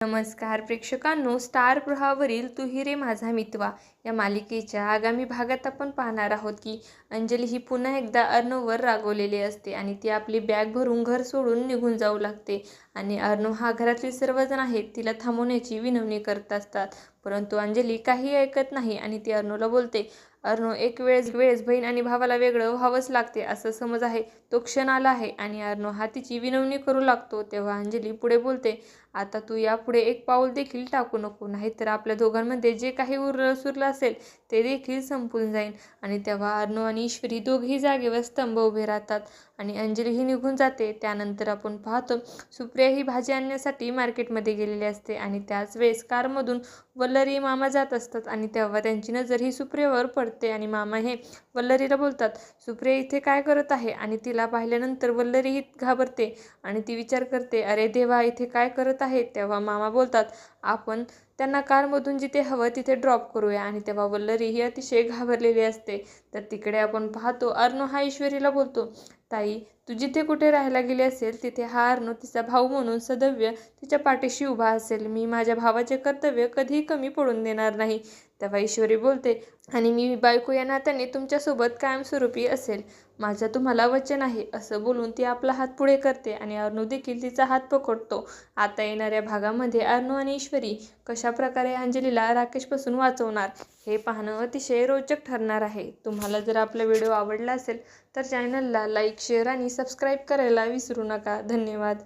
नमस्कार प्रेक्षकांनो, स्टार प्रवाहावरील तू ही रे माझा मितवा या मालिकेच्या आगामी भागात आपण पाहणार आहोत की अंजली ही पुन्हा एकदा अर्णववर रागवलेली असते आणि ती आपली बॅग भरून घर सोडून निघून जाऊ लागते. आणि अर्णव हा घरातील सर्वजण आहेत तिला थांबवण्याची विनवणी करत असतात, परंतु अंजली काही ऐकत नाही आणि ती अर्णवला बोलते, अर्णव एक वेळेस बहीण आणि भावाला वेगळं व्हावंच लागते असं समज आहे. तो क्षण आला आहे आणि अर्णव हा तिची विनवणी करू लागतो. तेव्हा अंजली पुढे बोलते, आता तू यापुढे एक पाऊल देखील टाकू नको, नाहीतर आपल्या दोघांमध्ये जे काही उरलं सुरलं असेल ते देखील संपून जाईल. आणि तेव्हा अर्णव आणि ईश्वरी दोघेही जागेवर स्तंभ उभे राहतात आणि अंजली ही निघून जाते. त्यानंतर आपण पाहतो सुप्रिया ही भाजी आणण्यासाठी मार्केटमध्ये गेलेली असते आणि त्याच वेळेस कारमधून वल्लरी मामा जात असतात आणि तेव्हा त्यांची नजर ही सुप्रियावर पडते आणि मामा हे वल्लरीला बोलतात, सुप्रिया इथे काय करत आहे? आणि तिला पाहिल्यानंतर वल्लरी ही घाबरते आणि ती विचार करते, अरे देवा, इथे काय करत आहे? तेव्हा मामा बोलतात, आपण त्यांना कारमधून जिथे हवं तिथे ड्रॉप करूया. आणि तेव्हा वल्लरी ही अतिशय घाबरलेली असते. तर तिकडे आपण पाहतो अर्णव हा ईश्वरीला बोलतो, ताई, तू जिथे कुठे राहायला गेली असेल तिथे हा अर्णव तिचा भाऊ म्हणून सदैव तिच्या पाठीशी उभा असेल. मी माझ्या भावाचे कर्तव्य कधीही कमी पडून देणार नाही. तेव्हा ईश्वरी बोलते, आणि मी बायको या नात्याने तुमच्यासोबत कायमस्वरूपी असेल, माझं तुम्हाला वचन आहे. असं बोलून ती आपला हात पुढे करते आणि अर्णव देखील तिचा हात पकडतो. आता येणाऱ्या भागामध्ये अर्णव आणि ईश्वरी कशा प्रकारे अंजलीला राकेशपासून वाचवणार हे पाहणं अतिशय रोचक ठरणार आहे. तुम्हाला जर आपला व्हिडिओ आवडला असेल तर चॅनलला लाईक, शेअर आणि सबस्क्राईब करायला विसरू नका. धन्यवाद.